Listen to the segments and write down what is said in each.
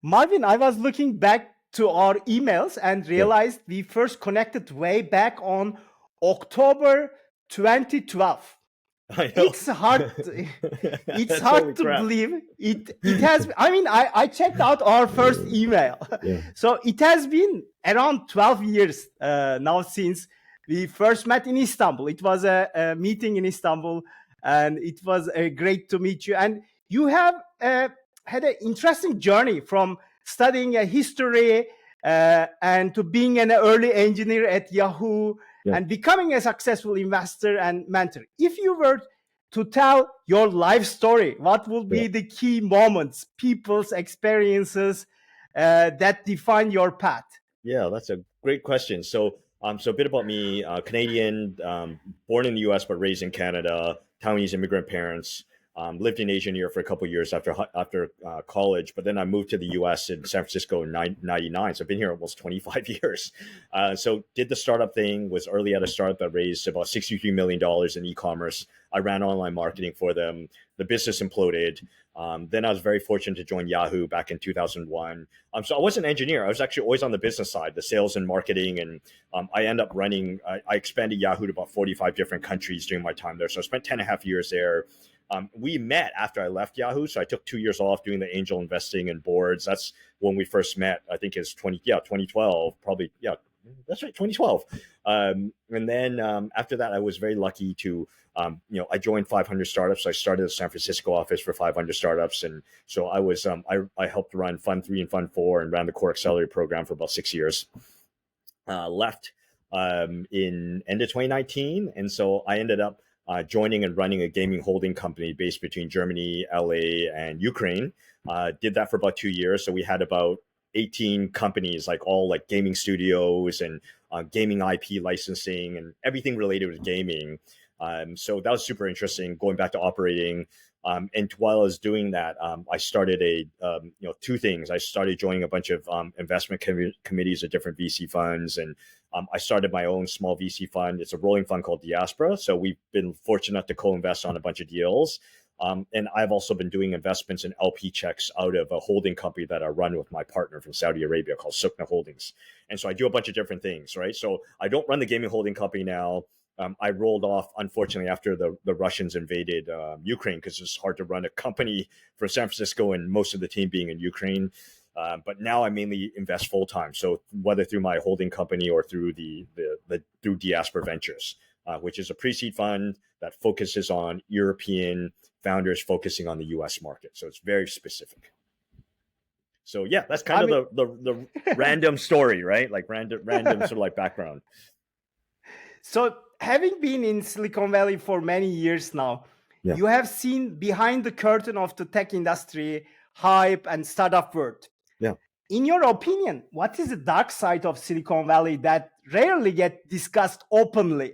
Marvin, I was looking back to our emails and Yeah. realized we first connected way back on October 2012. I know. It's hard. It's That's holy hard to crap. believe it has. I mean, I checked out our first email, Yeah. so it has been around 12 years now since we first met in Istanbul. It was a meeting in Istanbul, and it was great to meet you. And you have had an interesting journey from studying a history and to being an early engineer at Yahoo Yeah. and becoming a successful investor and mentor. If you were to tell your life story, what will be Yeah. the key moments, people's experiences that define your path? Yeah, that's a great question. So a bit about me, Canadian, born in the U.S. but raised in Canada, Taiwanese immigrant parents. Lived in Asia here for a couple of years after college, but then I moved to the U.S. in San Francisco in '99. So I've been here almost 25 years. So did the startup thing, was early at a startup that raised about $63 million in e-commerce. I ran online marketing for them. The business imploded. Then I was very fortunate to join Yahoo back in 2001. So I was an engineer. I was actually always on the business side, the sales and marketing. And I ended up I expanded Yahoo to about 45 different countries during my time there. So I spent 10 and a half years there. We met after I left Yahoo. So I took 2 years off doing the angel investing and boards. That's when we first met. I think it's 2012, probably. Yeah, that's right, 2012. And then after that, I was very lucky to, I joined 500 startups. So I started the San Francisco office for 500 startups. And so I helped run Fund 3 and Fund 4 and ran the core accelerator program for about 6 years. Left in end of 2019. And so I ended up joining and running a gaming holding company based between Germany, LA, and Ukraine. Did that for about 2 years. So we had about 18 companies, like all like gaming studios and gaming IP licensing and everything related with gaming. So that was super interesting, going back to operating. And while I was doing that, I started two things. I started joining a bunch of investment committees of different VC funds, and I started my own small VC fund. It's a rolling fund called Diaspora. So we've been fortunate enough to co-invest on a bunch of deals. And I've also been doing investments in LP checks out of a holding company that I run with my partner from Saudi Arabia called Sukna Holdings. And so I do a bunch of different things, right? So I don't run the gaming holding company now. I rolled off, unfortunately, after the Russians invaded Ukraine, because it's hard to run a company from San Francisco and most of the team being in Ukraine. But now I mainly invest full time. So whether through my holding company or through through Diaspora Ventures, which is a pre-seed fund that focuses on European founders focusing on the U.S. market. So it's very specific. So yeah, that's kind of the random story, right? Like random sort of like background. So, having been in Silicon Valley for many years now, Yeah. you have seen behind the curtain of the tech industry, hype, and startup world. Yeah. In your opinion, what is the dark side of Silicon Valley that rarely get discussed openly?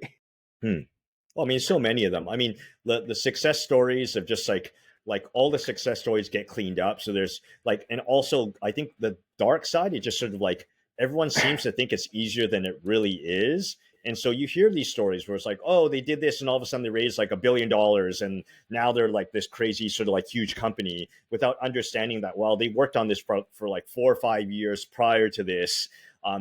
Well, I mean, so many of them. I mean, the success stories of just like all the success stories get cleaned up. So there's like, and also I think the dark side is just sort of like everyone seems to think it's easier than it really is. And so you hear these stories where it's like, oh, they did this and all of a sudden they raised like $1 billion and now they're like this crazy sort of like huge company, without understanding that, well, they worked on this for like 4 or 5 years prior to this.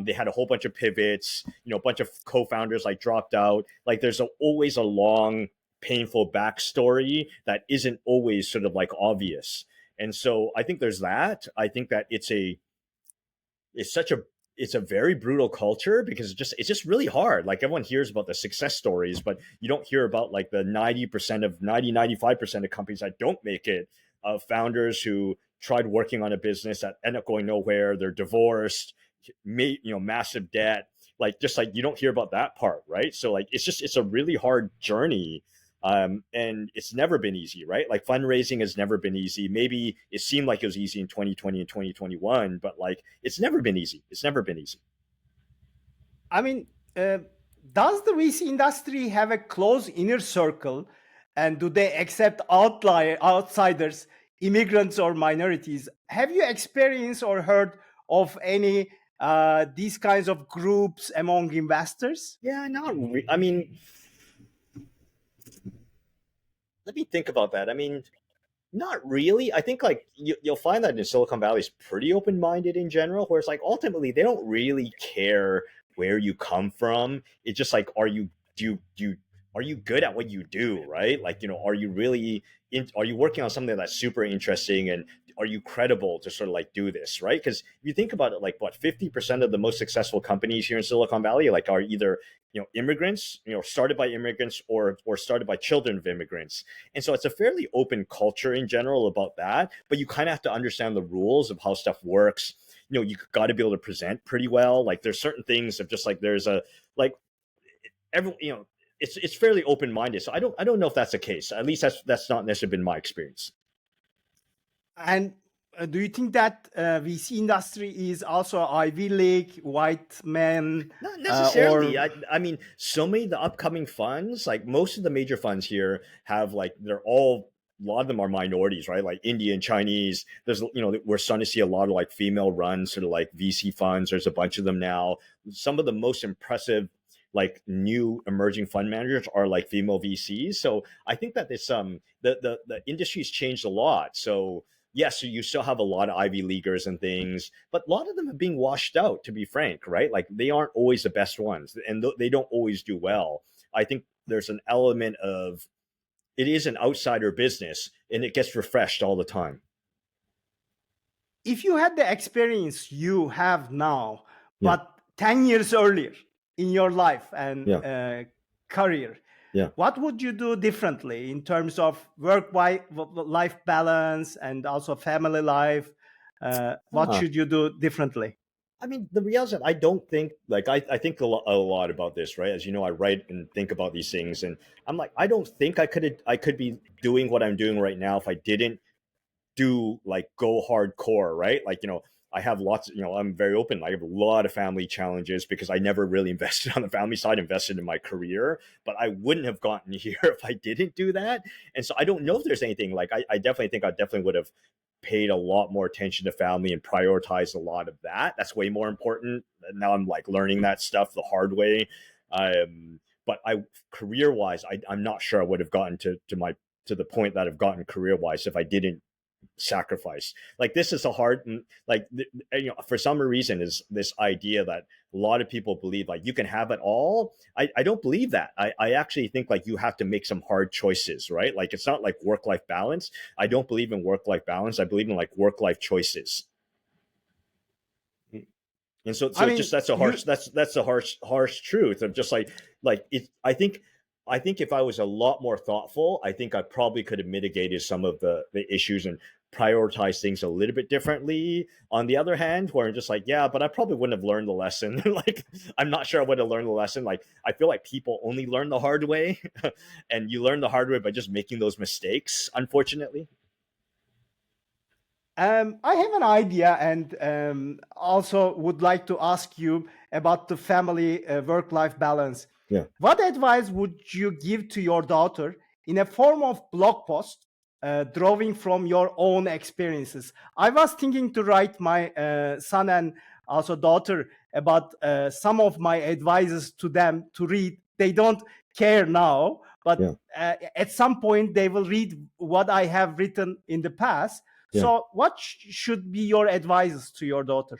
They had a whole bunch of pivots, a bunch of co-founders like dropped out. Like there's always a long, painful backstory that isn't always sort of like obvious. And so I think there's that. I think that it's a very brutal culture, because it's just really hard. Like everyone hears about the success stories, but you don't hear about like the 95% of companies that don't make it, of founders who tried working on a business that end up going nowhere. They're divorced, massive debt. Like just like you don't hear about that part, right? So like it's a really hard journey. And it's never been easy, right? Like fundraising has never been easy. Maybe it seemed like it was easy in 2020 and 2021, but like it's never been easy. It's never been easy. I mean, does the VC industry have a close inner circle, and do they accept outsiders, immigrants, or minorities? Have you experienced or heard of any these kinds of groups among investors? Yeah, I mean, let me think about that. I mean, Not really. I think like you'll find that in Silicon Valley is pretty open minded in general, where it's like ultimately they don't really care where you come from. It's just like, are you good at what you do, right? Like, are you really are you working on something that's super interesting, and are you credible to sort of like do this, right? Because if you think about it, like what 50% of the most successful companies here in Silicon Valley like are either immigrants, started by immigrants or started by children of immigrants. And so it's a fairly open culture in general about that, but you kind of have to understand the rules of how stuff works. You got to be able to present pretty well. Like there's certain things of just like there's a like every it's fairly open minded. So I don't know if that's the case. At least that's not necessarily been my experience. And do you think that VC industry is also Ivy League, white men, Not necessarily. or I mean, so many of the upcoming funds, like most of the major funds here, have like they're all a lot of them are minorities, right? Like Indian, Chinese. There's we're starting to see a lot of like female run sort of like VC funds. There's a bunch of them now. Some of the most impressive like new emerging fund managers are like female VCs. So I think that this the industry's changed a lot. So yes, you still have a lot of Ivy Leaguers and things, but a lot of them are being washed out, to be frank, right? Like they aren't always the best ones, and they don't always do well. I think there's an element of it is an outsider business, and it gets refreshed all the time. if you had the experience you have now, Yeah, but 10 years earlier in your life and yeah, career, yeah. what would you do differently in terms of life balance and also family life? What Huh. should you do differently? I mean, the reality is I don't think like I think a lot about this, right? As you know, I write and think about these things, and I'm like, I don't think I could be doing what I'm doing right now if I didn't do like go hardcore, right? Like, I have lots, I'm very open. I have a lot of family challenges because I never really invested on the family side, invested in my career, but I wouldn't have gotten here if I didn't do that. And so I don't know if there's anything like, I definitely think I definitely would have paid a lot more attention to family and prioritized a lot of that. That's way more important. Now I'm like learning that stuff the hard way. But career wise, I'm not sure I would have gotten to the point that I've gotten career wise if I didn't sacrifice. Like this is a hard like for some reason is this idea that a lot of people believe like you can have it all. I don't believe that. I actually think like you have to make some hard choices, right? Like it's not like work-life balance. I don't believe in work-life balance. I believe in like work-life choices. And so I just mean, you that's a harsh truth of just like it. I think if I was a lot more thoughtful, I think I probably could have mitigated some of the issues and prioritize things a little bit differently. On the other hand, where I'm just like, yeah, but I probably wouldn't have learned the lesson. Like, I'm not sure I would have learned the lesson. Like, I feel like people only learn the hard way, and you learn the hard way by just making those mistakes, unfortunately. I have an idea, and also would like to ask you about the family work-life balance. Yeah. What advice would you give to your daughter in a form of blog post, drawing from your own experiences? I was thinking to write my son and also daughter about some of my advices to them to read. They don't care now, but Yeah. at some point they will read what I have written in the past. Yeah. So, what should be your advice to your daughter?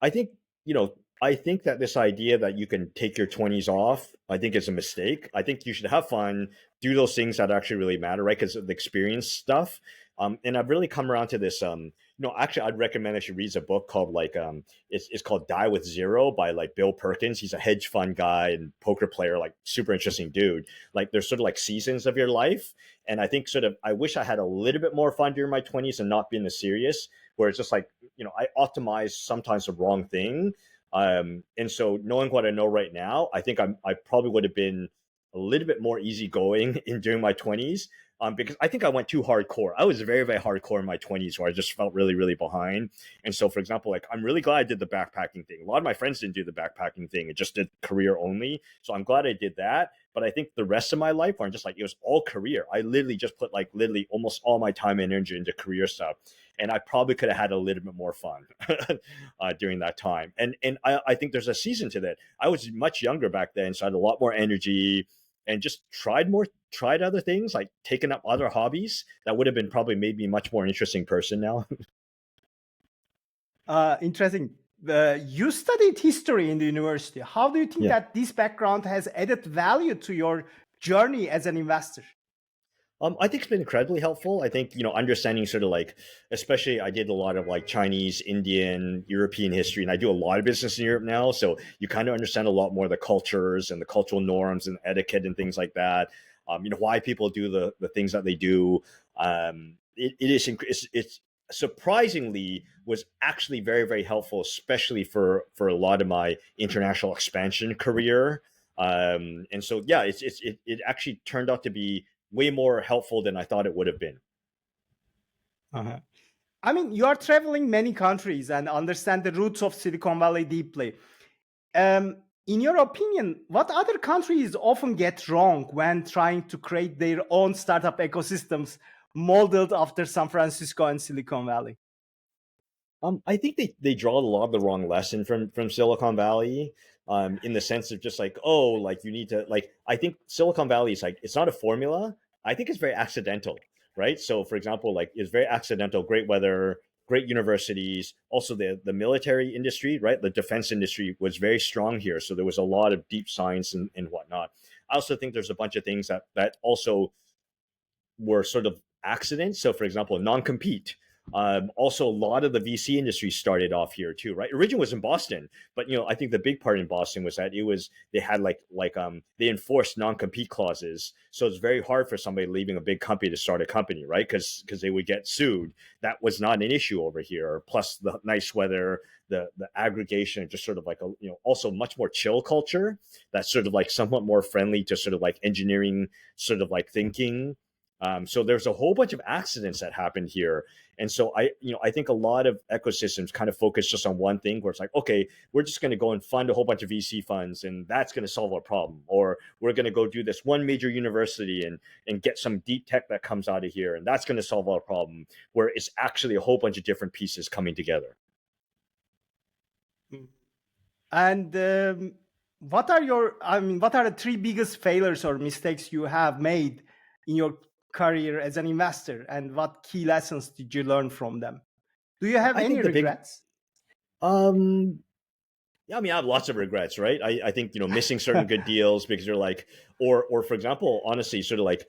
I think, I think that this idea that you can take your 20s off, I think is a mistake. I think you should have fun, do those things that actually really matter, right? Because of the experience stuff. And I've really come around to this. Actually, I'd recommend that you read a book called like, it's called Die with Zero by like Bill Perkins. He's a hedge fund guy and poker player, like super interesting dude. Like there's sort of like seasons of your life. And I think sort of, I wish I had a little bit more fun during my 20s and not being as serious, where it's just like, I optimize sometimes the wrong thing. And so knowing what I know right now, I think I probably would have been a little bit more easygoing in during my 20s. Because I think I went too hardcore. I was very, very hardcore in my 20s where I just felt really, really behind. And so, for example, like I'm really glad I did the backpacking thing. A lot of my friends didn't do the backpacking thing. It just did career only. So I'm glad I did that. But I think the rest of my life, where I'm just like, it was all career. I literally just put like literally almost all my time and energy into career stuff. And I probably could have had a little bit more fun during that time. And I think there's a season to that. I was much younger back then, so I had a lot more energy. and just tried other things, like taken up other hobbies, that would have been probably made me a much more interesting person now. Interesting. You studied history in the university. How do you think Yeah. that this background has added value to your journey as an investor? I think it's been incredibly helpful. I think, understanding sort of like, especially I did a lot of like Chinese, Indian, European history, and I do a lot of business in Europe now. So you kind of understand a lot more of the cultures and the cultural norms and etiquette and things like that. Why people do the things that they do. It's surprisingly was actually very, very helpful, especially for a lot of my international expansion career. And so, yeah, it actually turned out to be way more helpful than I thought it would have been. Uh-huh. I mean, you are traveling many countries and understand the roots of Silicon Valley deeply. In your opinion, what other countries often get wrong when trying to create their own startup ecosystems modeled after San Francisco and Silicon Valley? I think they draw a lot of the wrong lesson from Silicon Valley, in the sense of just like, oh, like you need to like. I think Silicon Valley is like, it's not a formula. I think it's very accidental, right? So, for example, like it's very accidental. Great weather, great universities. Also, the military industry, right? The defense industry was very strong here, so there was a lot of deep science and whatnot. I also think there's a bunch of things that also were sort of accidents. So, for example, non-compete. Also, a lot of the VC industry started off here too, right? Origin was in Boston, but I think the big part in Boston was that they had they enforced non-compete clauses, so it's very hard for somebody leaving a big company to start a company, right? Because they would get sued. That was not an issue over here. Plus, the nice weather, the aggregation, just sort of like a also much more chill culture that's sort of like somewhat more friendly to sort of like engineering sort of like thinking. So there's a whole bunch of accidents that happened here. And so I think a lot of ecosystems kind of focus just on one thing, where it's like, okay, we're just going to go and fund a whole bunch of VC funds and that's going to solve our problem. Or we're going to go do this one major university and get some deep tech that comes out of here, and that's going to solve our problem, where it's actually a whole bunch of different pieces coming together. And what are the three biggest failures or mistakes you have made in your career as an investor, and what key lessons did you learn from them? Do you have I any think the big regrets? Yeah, I mean, I have lots of regrets, right? I think missing certain good deals because you're like, or for example, honestly, sort of like,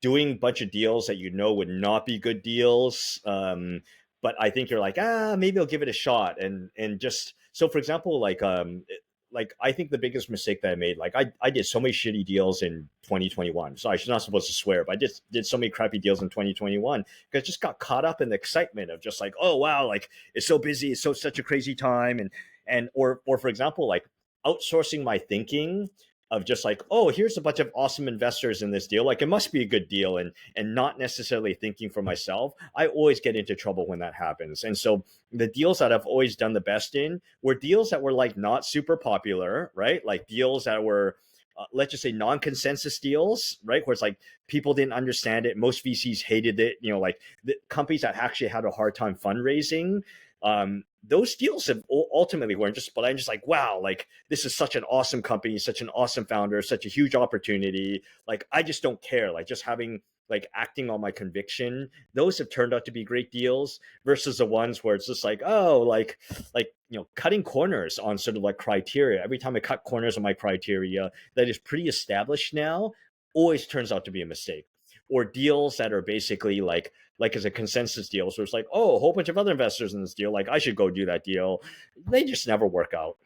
doing a bunch of deals that would not be good deals. But I think you're like, maybe I'll give it a shot, and just so, for example, like I think the biggest mistake that I made, like I did so many shitty deals in 2021. So I'm not supposed to swear, but I just did so many crappy deals in 2021 because I just got caught up in the excitement of just like, oh wow, like it's so busy, it's such a crazy time, or for example, like outsourcing my thinking of just like, oh, here's a bunch of awesome investors in this deal, like it must be a good deal, and not necessarily thinking for myself. I always get into trouble when that happens. And so the deals that I've always done the best in were deals that were like not super popular, right? Like deals that were let's just say non-consensus deals, right? Where it's like people didn't understand it. Most VCs hated it. Like the companies that actually had a hard time fundraising. Those deals have ultimately weren't just, but I'm just like, wow, like this is such an awesome company, such an awesome founder, such a huge opportunity. Like, I just don't care. Like just having like acting on my conviction, those have turned out to be great deals versus the ones where it's just like, oh, like, cutting corners on sort of like criteria. Every time I cut corners on my criteria that is pretty established now, always turns out to be a mistake. Or deals that are basically like as a consensus deal. So it's like, oh, a whole bunch of other investors in this deal, like I should go do that deal. They just never work out.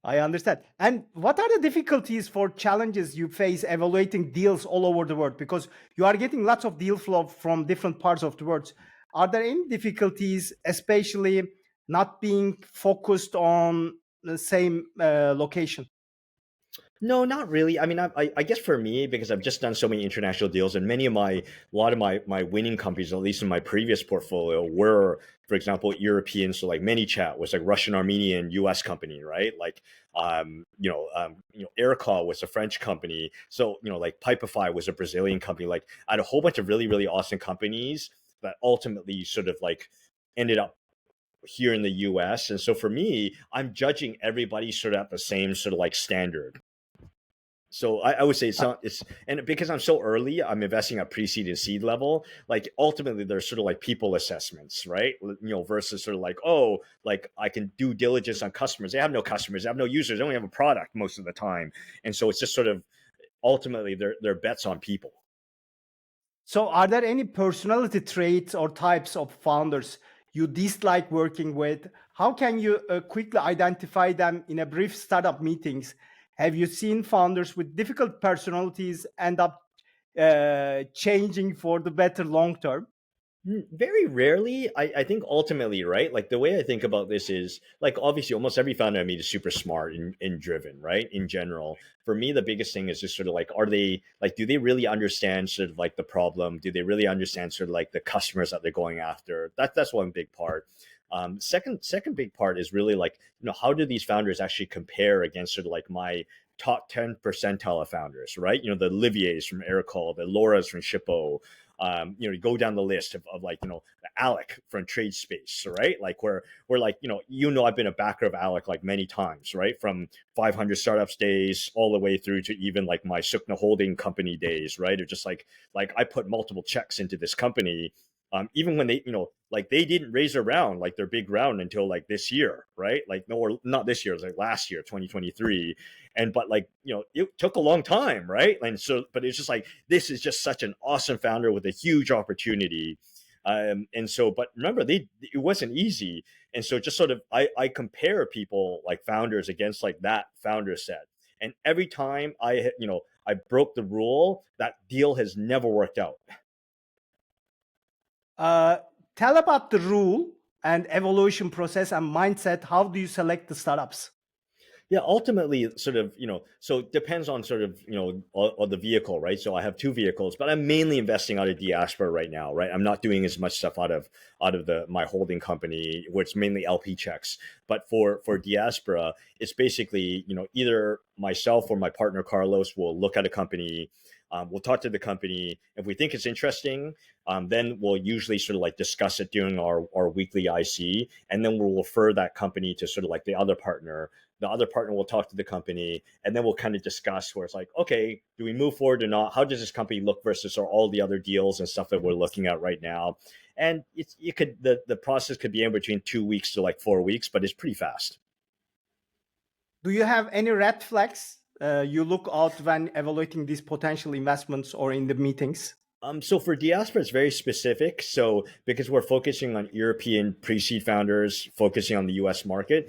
I understand. And what are the difficulties for challenges you face evaluating deals all over the world? Because you are getting lots of deal flow from different parts of the world. Are there any difficulties, especially not being focused on the same location? No, not really. I mean, I guess for me, because I've just done so many international deals, and a lot of my winning companies, at least in my previous portfolio, were, for example, European. So like ManyChat was like Russian, Armenian, U.S. company, right? Like, Aircall was a French company. So like Pipefy was a Brazilian company. Like, I had a whole bunch of really, really awesome companies that ultimately sort of like ended up here in the US. And so for me, I'm judging everybody sort of at the same sort of like standard. So I would say it's not, it's, and because I'm so early, I'm investing at pre-seed and seed level. Like ultimately there's sort of like people assessments, right? Versus sort of like, oh, like I can do diligence on customers. They have no customers, they have no users, they only have a product most of the time. And so it's just sort of ultimately they're bets on people. So, are there any personality traits or types of founders you dislike working with? How can you quickly identify them in a brief startup meetings? Have you seen founders with difficult personalities end up changing for the better long term? Very rarely. I think ultimately, right? Like the way I think about this is like obviously almost every founder I meet is super smart and driven, right? In general. For me, the biggest thing is just sort of like, are they like, do they really understand sort of like the problem? Do they really understand sort of like the customers that they're going after? That's one big part. Second big part is really like, how do these founders actually compare against sort of like my top 10 percentile of founders, right? The Oliviers from Aircall, the Lauras from Shippo, you go down the list of like, Alec from Trade Space, right? Like we're like, I've been a backer of Alec like many times, right? From 500 startups days all the way through to even like my Sukna holding company days, right? Or just like I put multiple checks into this company. Even when they, like they didn't raise a round, like their big round until like this year, right? Like, no, or not this year, it was like last year, 2023. But like, it took a long time, right? And so, but it's just like, this is just such an awesome founder with a huge opportunity. And so, but remember, it wasn't easy. And so just sort of, I compare people like founders against like that founder set. And every time I broke the rule, that deal has never worked out. Uh, Tell about the rule and evolution process and mindset. How do you select the startups? Yeah, ultimately, sort of, so it depends on sort of, on the vehicle, right? So I have two vehicles, but I'm mainly investing out of Diaspora right now, right? I'm not doing as much stuff out of my holding company, where it's mainly LP checks. But for Diaspora, it's basically, either myself or my partner Carlos will look at a company, we'll talk to the company. If we think it's interesting, then we'll usually sort of like discuss it during our weekly IC, and then we'll refer that company to sort of like the other partner. The other partner will talk to the company, and then we'll kind of discuss where it's like, okay, do we move forward or not? How does this company look versus all the other deals and stuff that we're looking at right now? And the process could be in between 2 weeks to like 4 weeks, but it's pretty fast. Do you have any red flags you look out when evaluating these potential investments or in the meetings? So for Diaspora, it's very specific. So because we're focusing on European pre-seed founders, focusing on the US market,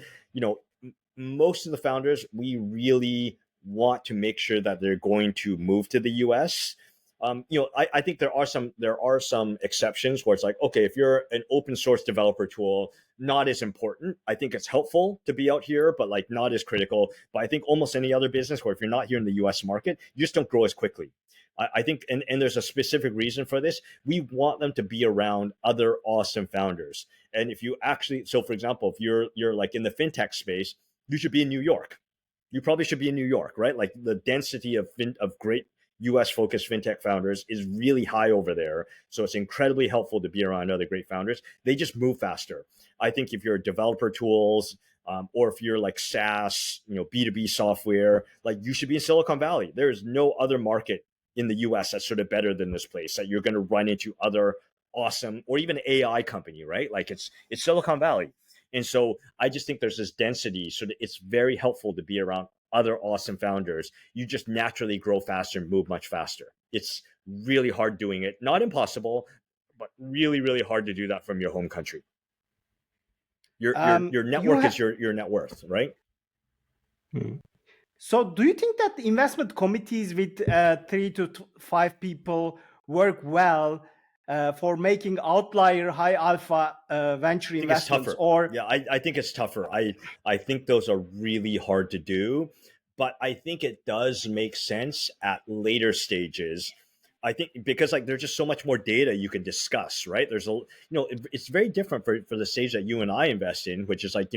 most of the founders, we really want to make sure that they're going to move to the US. I think there are some exceptions where it's like, okay, if you're an open source developer tool, not as important. I think it's helpful to be out here, but like not as critical. But I think almost any other business where if you're not here in the US market, you just don't grow as quickly. I think, and there's a specific reason for this. We want them to be around other awesome founders. And if you actually, so for example, if you're like in the fintech space, you should be in New York. You probably should be in New York, right? Like the density of great US focused fintech founders is really high over there. So it's incredibly helpful to be around other great founders. They just move faster. I think if you're developer tools, or if you're like SaaS, B2B software, like you should be in Silicon Valley. There is no other market in the US that's sort of better than this place that you're going to run into other awesome, or even AI company, right? Like it's Silicon Valley. And so I just think there's this density. So that it's very helpful to be around other awesome founders. You just naturally grow faster and move much faster. It's really hard doing it. Not impossible, but really, really hard to do that from your home country. Your network is your net worth, right? So, do you think that the investment committees with 3 to 5 people work well for making outlier high alpha venture investments? Or yeah, I think it's tougher. I think those are really hard to do, but I think it does make sense at later stages. I think because like there's just so much more data you can discuss, right? There's it's very different for the stage that you and I invest in, which is like,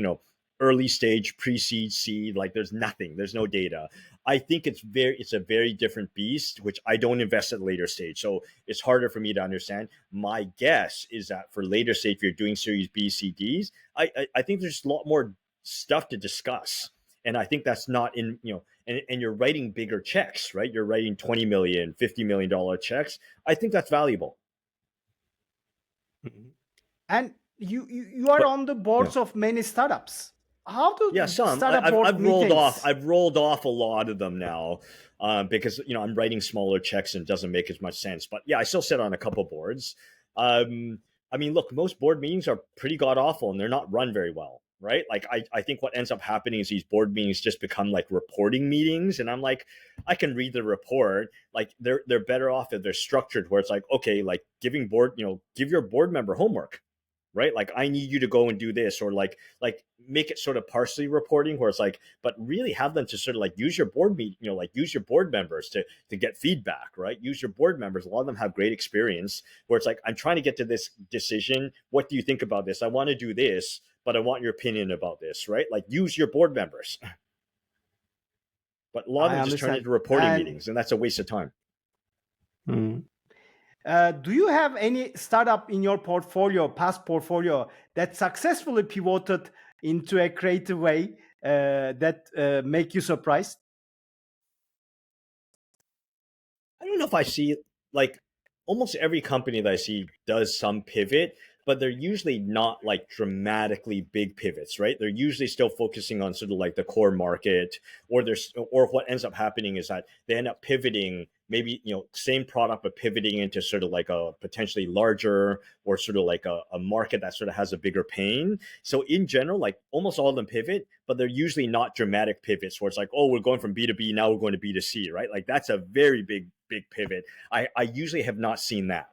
early stage, pre-seed, seed, like there's nothing, there's no data. I think it's a very different beast, which I don't invest at later stage. So it's harder for me to understand. My guess is that for later stage, if you're doing series B, C, Ds, I think there's a lot more stuff to discuss. And I think that's not in, and you're writing bigger checks, right? You're writing 20 million, $50 million checks. I think that's valuable. And you are But on the yeah. boards of many startups. How do Yeah, some startup board I've rolled off. meetings? I've rolled off a lot of them now, because I'm writing smaller checks and it doesn't make as much sense. But yeah, I still sit on a couple boards. I mean, look, most board meetings are pretty god awful and they're not run very well, right? Like I think what ends up happening is these board meetings just become like reporting meetings, and I'm like, I can read the report. Like they're better off if they're structured where it's like, okay, like giving board, give your board member homework, right? Like I need you to go and do this, or like make it sort of partially reporting where it's like, but really have them to sort of like use your board like use your board members to get feedback, right? Use your board members. A lot of them have great experience where it's like, I'm trying to get to this decision. What do you think about this? I want to do this, but I want your opinion about this, right? Like use your board members. But a lot of I them just turn understand. into reporting And meetings, and that's a waste of time. do you have any startup in your portfolio, past portfolio, that successfully pivoted into a creative way that make you surprised? I don't know if I see, like, almost every company that I see does some pivot, but they're usually not like dramatically big pivots, right? They're usually still focusing on sort of like the core market, or what ends up happening is that they end up pivoting, maybe same product but pivoting into sort of like a potentially larger, or sort of like a market that sort of has a bigger pain. So in general, like almost all of them pivot, but they're usually not dramatic pivots where it's like, oh, we're going from B to B, now we're going to B to C, right? Like that's a very big pivot. I usually have not seen that.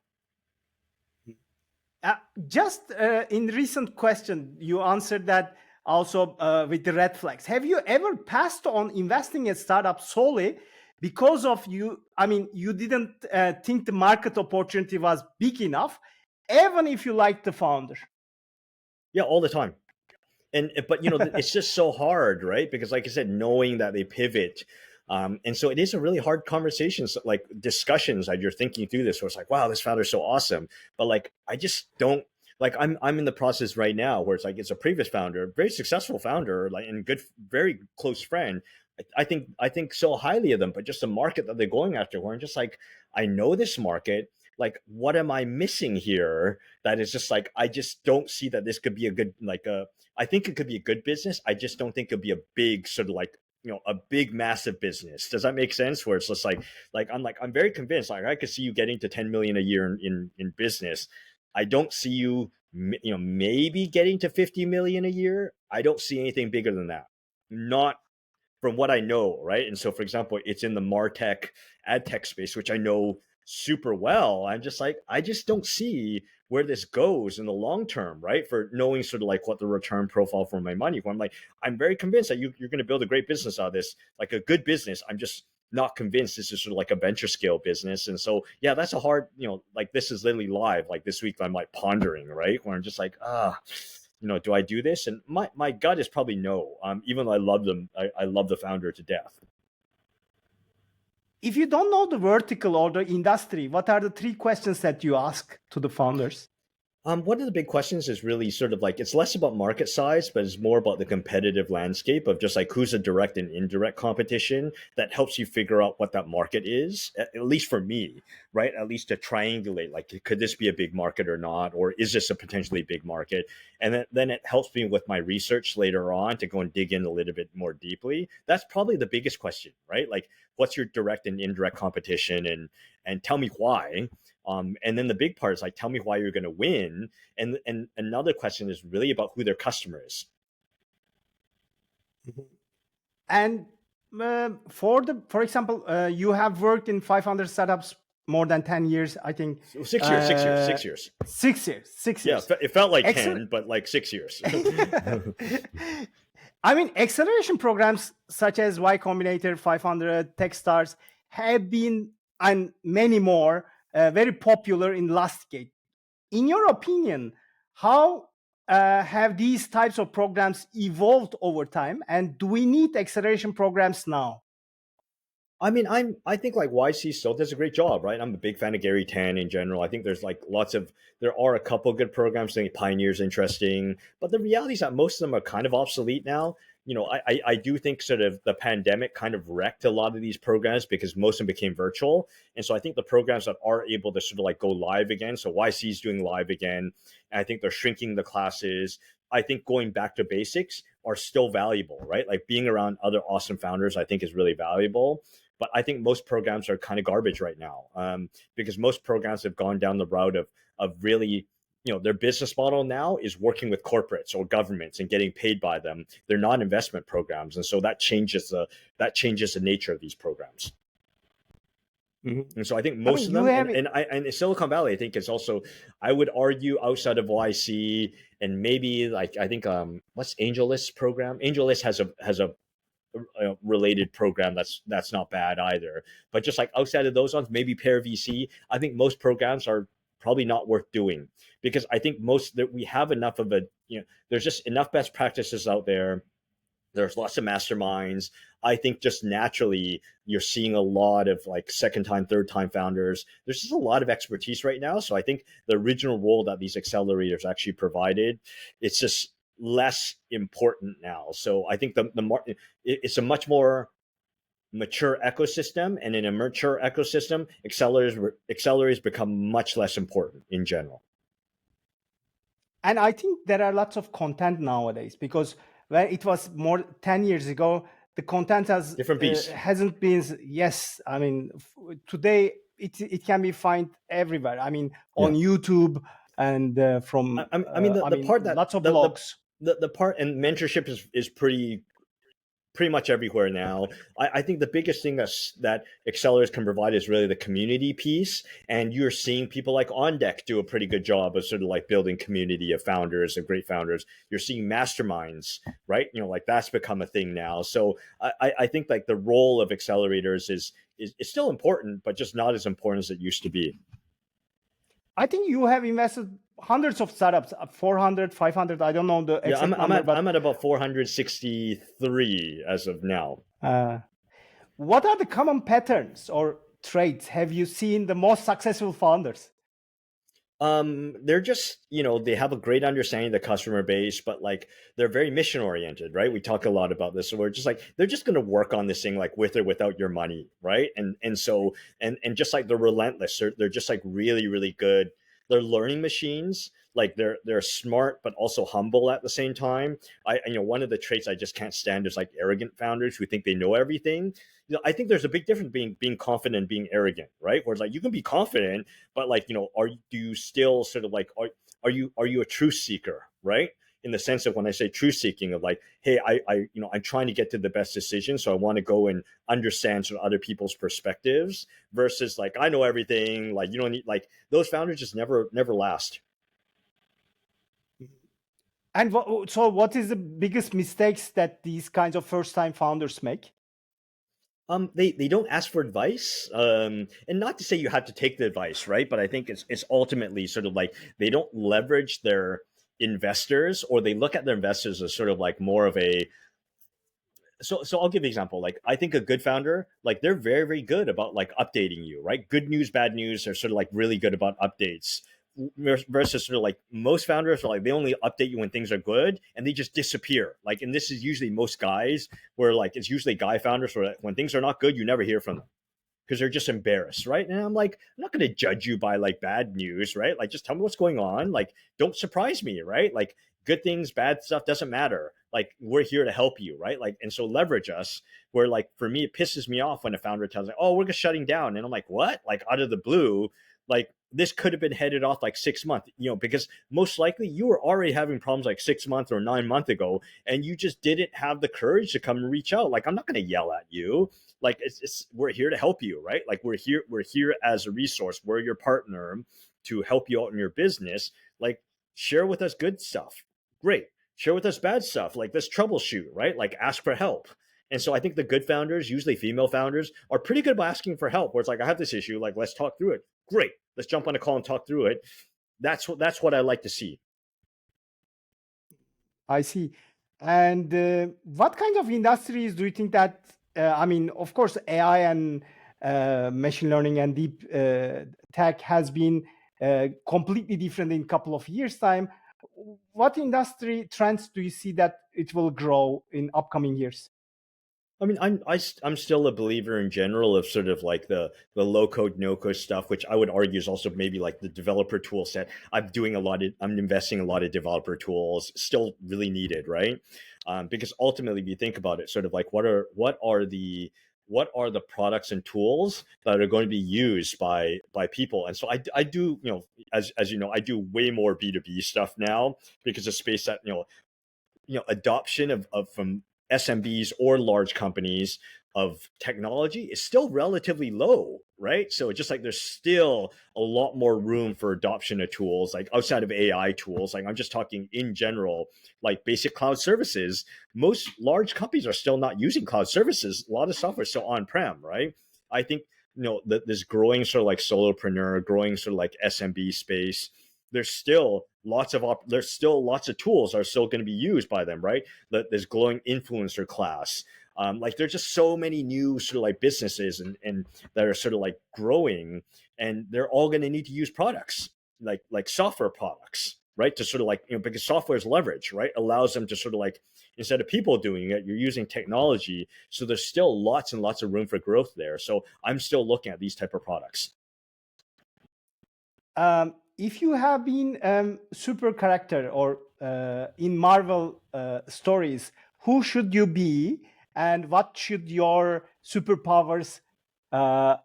Just in recent question, you answered that also with the red flags. Have you ever passed on investing in startup solely because of you? I mean, you didn't think the market opportunity was big enough, even if you liked the founder. Yeah, all the time. But it's just so hard, right? Because like I said, knowing that they pivot, and so it is a really hard conversation, so, like discussions that you're thinking through this, where it's like, wow, this founder's so awesome, but like I just don't, like I'm in the process right now where it's like it's a previous founder, very successful founder, like, and good, very close friend. I think so highly of them, but just the market that they're going after, where I'm just like, I know this market. Like, what am I missing here? That is just like, I just don't see that this could be a good, like a, I think it could be a good business. I just don't think it'll be a big sort of like, a big massive business. Does that make sense? Where it's just I'm very convinced. Like I could see you getting to 10 million a year in business. I don't see you, maybe getting to 50 million a year. I don't see anything bigger than that. Not from what I know, right? And so, for example, it's in the martech ad tech space, which I know super well. I'm just like, I just don't see where this goes in the long term, right? For knowing sort of like what the return profile for my money. I'm like, I'm very convinced that you're going to build a great business out of this, like a good business. I'm just not convinced this is sort of like a venture scale business. And so, yeah, that's a hard, like this is literally live. Like this week, I'm like pondering, right? Where I'm just like, do I do this? And my gut is probably no. Even though I love them, I love the founder to death. If you don't know the vertical or the industry, what are the 3 questions that you ask to the founders? One of the big questions is really sort of like, it's less about market size, but it's more about the competitive landscape of just like who's a direct and indirect competition that helps you figure out what that market is, at least for me, right? At least to triangulate, like, could this be a big market or not? Or is this a potentially big market? And then it helps me with my research later on to go and dig in a little bit more deeply. That's probably the biggest question, right? Like, what's your direct and indirect competition, and tell me why. And then the big part is like, tell me why you're going to win. And another question is really about who their customer is. And for example, you have worked in 500 startups more than 10 years, I think. 6 years. 6 years. 6 years. Yeah, it felt like 10, but like 6 years. I mean, acceleration programs such as Y Combinator, 500, Techstars have been, and many more, very popular in last decade. In your opinion, how have these types of programs evolved over time, and do we need acceleration programs now? I mean, I think like YC still does a great job, right? I'm a big fan of Gary Tan in general. I think there's like there are a couple good programs. I think Pioneer's interesting, but the reality is that most of them are kind of obsolete now. I do think sort of the pandemic kind of wrecked a lot of these programs because most of them became virtual. And so I think the programs that are able to sort of like go live again, so YC is doing live again, and I think they're shrinking the classes. I think going back to basics are still valuable, right? Like being around other awesome founders, I think is really valuable. But I think most programs are kind of garbage right now, because most programs have gone down the route of really, their business model now is working with corporates or governments and getting paid by them. They're not investment programs, and so that changes the nature of these programs. Mm-hmm. And so I think most of them, and Silicon Valley, I think is also, I would argue, outside of YC and maybe like I think what's AngelList's program? AngelList has a related program that's not bad either. But just like outside of those ones, maybe Pair VC, I think most programs are probably not worth doing, because I think most that we have enough of there's just enough best practices out there. There's lots of masterminds. I think just naturally you're seeing a lot of like second time, third time founders. There's just a lot of expertise right now. So I think the original role that these accelerators actually provided, it's just less important now. So I think it's a much more mature ecosystem, and in a mature ecosystem, accelerators become much less important in general. And I think there are lots of content nowadays, because when it was more 10 years ago, the content hasn't been. Yes, I mean today it can be found everywhere. I mean on YouTube and from the part that lots of blogs. The part, and mentorship is pretty much everywhere now. I think the biggest thing that accelerators can provide is really the community piece. And you're seeing people like On Deck do a pretty good job of sort of like building community of founders and great founders. You're seeing masterminds, right? Like that's become a thing now. So I think like the role of accelerators is still important, but just not as important as it used to be. I think you have invested hundreds of startups, 400, 500, I don't know the exact number. I'm at about 463 as of now. What are the common patterns or traits have you seen the most successful founders? They're just, they have a great understanding of the customer base, but like they're very mission oriented, right? We talk a lot about this. So we're just like, they're just going to work on this thing like with or without your money, right? And so just like they're relentless. They're just like really, really good. They're learning machines. Like they're smart, but also humble at the same time. One of the traits I just can't stand is like arrogant founders who think they know everything. I think there's a big difference being confident and being arrogant, right? Where it's like you can be confident, but like, do you still sort of like, are you a truth seeker, right? In the sense of when I say truth seeking of like, hey, I'm trying to get to the best decision. So I want to go and understand sort of other people's perspectives versus like, I know everything. Like, you don't need, like those founders just never last. And so what is the biggest mistakes that these kinds of first time founders make? They don't ask for advice, and not to say you have to take the advice, right? But I think it's ultimately sort of like they don't leverage their investors, or they look at their investors as sort of like more of a. So I'll give you an example. Like I think a good founder, like they're very, very good about like updating you, right? Good news, bad news. They're sort of like really good about updates. Versus sort of like most founders are like they only update you when things are good and they just disappear. Like, and this is usually most guys where like it's usually guy founders where when things are not good, you never hear from them because they're just embarrassed, right? And I'm like, I'm not going to judge you by like bad news, right? Like just tell me what's going on. Like don't surprise me, right? Like good things, bad stuff doesn't matter. Like we're here to help you, right? Like, and so leverage us. Where like for me, it pisses me off when a founder tells me, "Oh, we're just shutting down," and I'm like, "What?" Like out of the blue, like this could have been headed off like 6 months, because most likely you were already having problems like 6 months or 9 months ago, and you just didn't have the courage to come and reach out. Like I'm not going to yell at you. Like it's we're here to help you, right? Like we're here as a resource. We're your partner to help you out in your business. Like share with us good stuff. Great. Share with us bad stuff. Like let's troubleshoot, right? Like ask for help. And so I think the good founders, usually female founders, are pretty good about asking for help. Where it's like, I have this issue, like let's talk through it. Great. Let's jump on a call and talk through it. That's what I like to see. I see. And what kind of industries do you think that, I mean, of course, AI and machine learning and deep tech has been completely different in a couple of years' time. What industry trends do you see that it will grow in upcoming years? I mean, I'm still a believer in general of sort of like the low code, no code stuff, which I would argue is also maybe like the developer tool set. I'm investing a lot of developer tools, still really needed, right? Because ultimately, if you think about it, sort of like what are the products and tools that are going to be used by people? And so I do, as you know, I do way more B2B stuff now because the space that adoption of from SMBs or large companies of technology is still relatively low, right? So just like there's still a lot more room for adoption of tools, like outside of AI tools. Like I'm just talking in general, like basic cloud services. Most large companies are still not using cloud services. A lot of software is still on-prem, right? I think this growing sort of like solopreneur, growing sort of like SMB space, there's still lots of tools that are still going to be used by them, right? There's glowing influencer class. Like there's just so many new sort of like businesses and that are sort of like growing, and they're all going to need to use products like software products, right? To sort of like because software is leverage, right? Allows them to sort of like, instead of people doing it, you're using technology. So there's still lots and lots of room for growth there. So I'm still looking at these type of products. If you have been super character or in Marvel stories, who should you be, and what should your superpowers uh,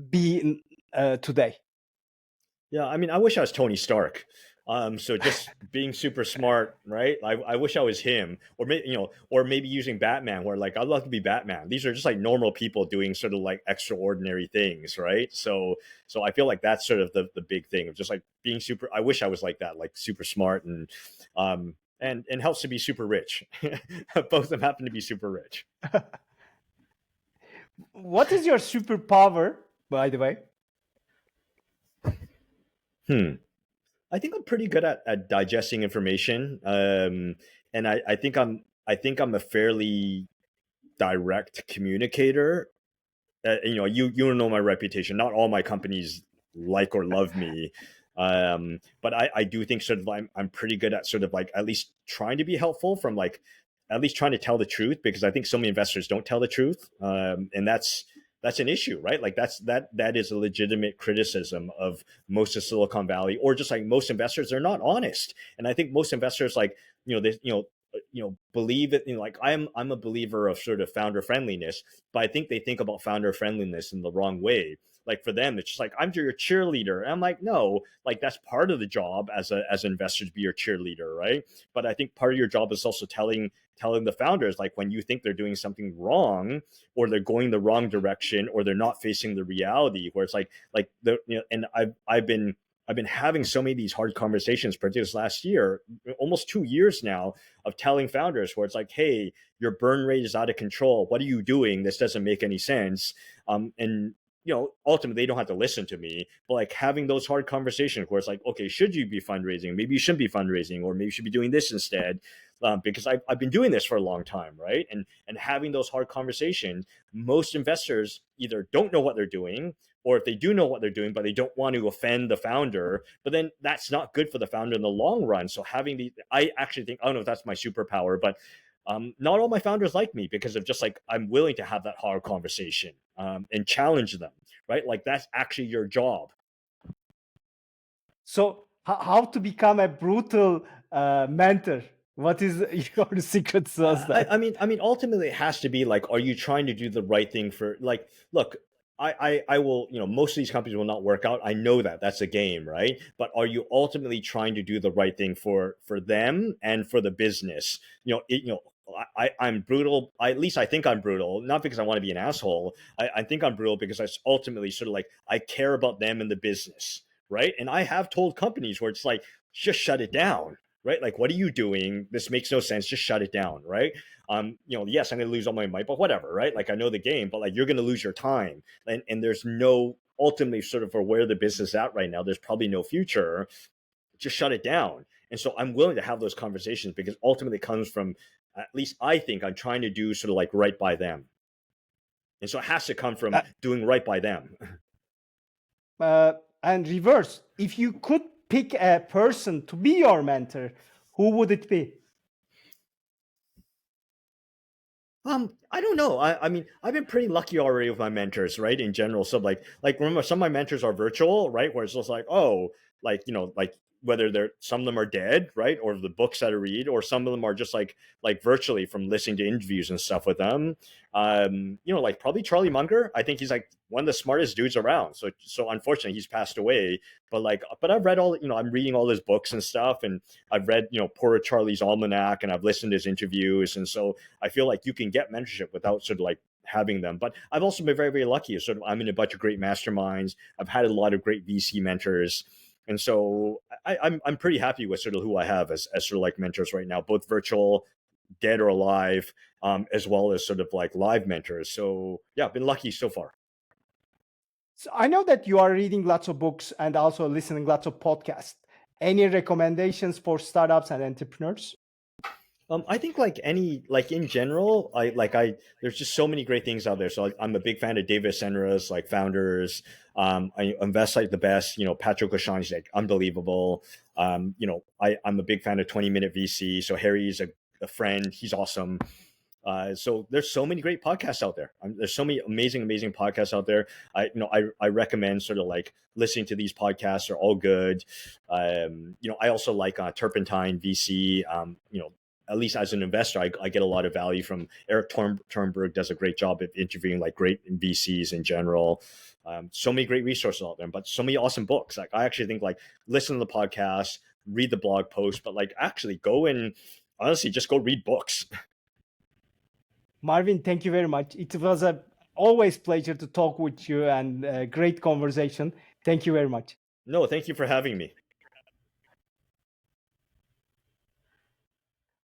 be today? Yeah, I mean, I wish I was Tony Stark. So just being super smart, right? I wish I was him, or maybe or maybe using Batman, where like I'd love to be Batman. These are just like normal people doing sort of like extraordinary things, right? So I feel like that's sort of the big thing of just like being super. I wish I was like that, like super smart and helps to be super rich. Both of them happen to be super rich. What is your superpower, by the way? Hmm. I think I'm pretty good at digesting information, and I think I'm a fairly direct communicator. You know my reputation. Not all my companies like or love me, but I do think sort of I'm pretty good at sort of like at least trying to be helpful, from like at least trying to tell the truth, because I think so many investors don't tell the truth, and that's an issue, right? Like that is a legitimate criticism of most of Silicon Valley, or just like most investors. They're not honest, and I think most investors, like they believe it. Like I'm a believer of sort of founder friendliness, but I think they think about founder friendliness in the wrong way. Like for them, it's just like, I'm your cheerleader. And I'm like, no, like that's part of the job as an investor, to be your cheerleader, right? But I think part of your job is also telling the founders, like when you think they're doing something wrong, or they're going the wrong direction, or they're not facing the reality, where it's like the and I've been having so many of these hard conversations, particularly this last year, almost 2 years now, of telling founders where it's like, hey, your burn rate is out of control. What are you doing? This doesn't make any sense. And ultimately they don't have to listen to me, but like having those hard conversations where it's like, okay, should you be fundraising? Maybe you shouldn't be fundraising, or maybe you should be doing this instead, because I've been doing this for a long time, right? And having those hard conversations, most investors either don't know what they're doing, or if they do know what they're doing, but they don't want to offend the founder, but then that's not good for the founder in the long run. So I actually think, I don't know if that's my superpower, but not all my founders like me, because of just like, I'm willing to have that hard conversation, and challenge them, right? Like that's actually your job. So, how to become a brutal mentor? What is your secret sauce? I mean, ultimately, it has to be like, are you trying to do the right thing for, like, look, I will, most of these companies will not work out. I know that that's a game, right? But are you ultimately trying to do the right thing for them and for the business? I'm brutal. At least I think I'm brutal, not because I want to be an asshole. I think I'm brutal because I ultimately sort of like, I care about them and the business, right? And I have told companies where it's like, just shut it down, right? Like, what are you doing? This makes no sense. Just shut it down, right? Yes, I'm going to lose all my money, but whatever, right? Like, I know the game, but like, you're going to lose your time, and there's no, ultimately, sort of for where the business is at right now, there's probably no future. Just shut it down. And so I'm willing to have those conversations because ultimately it comes from, at least I think I'm trying to do sort of like right by them. And so it has to come from Uh, doing right by them. and reverse, if you could pick a person to be your mentor, who would it be? I don't know. I mean, I've been pretty lucky already with my mentors, right? In general. So like remember some of my mentors are virtual, right? Where it's just like, oh, like, like whether they're some of them are dead, right? Or the books that I read, or some of them are just like virtually from listening to interviews and stuff with them. Like probably Charlie Munger. I think he's like one of the smartest dudes around. So unfortunately he's passed away. But I've read I'm reading all his books and stuff, and I've read, Poor Charlie's Almanac, and I've listened to his interviews. And so I feel like you can get mentorship without sort of like having them. But I've also been very, very lucky. Sort of, I'm in a bunch of great masterminds. I've had a lot of great VC mentors. And so I'm pretty happy with sort of who I have as sort of like mentors right now, both virtual, dead or alive, as well as sort of like live mentors. So yeah, I've been lucky so far. So I know that you are reading lots of books and also listening lots of podcasts. Any recommendations for startups and entrepreneurs? I think in general, there's just so many great things out there. So I'm a big fan of David Senra's like founders. I invest like the best. Patrick O'Shaughnessy's like unbelievable. I'm a big fan of 20-minute VC. So Harry's a friend. He's awesome. So there's so many great podcasts out there. There's so many amazing podcasts out there. I recommend sort of like listening to these podcasts. Are all good. I also like Turpentine VC. At least as an investor, I get a lot of value from Eric Turnberg. Does a great job of interviewing like great VCs in general. So many great resources out there, but so many awesome books. Like I actually think like listen to the podcast, read the blog post, but like actually go and honestly just go read books. Marvin, thank you very much. It was a always pleasure to talk with you and a great conversation. Thank you very much. No, thank you for having me.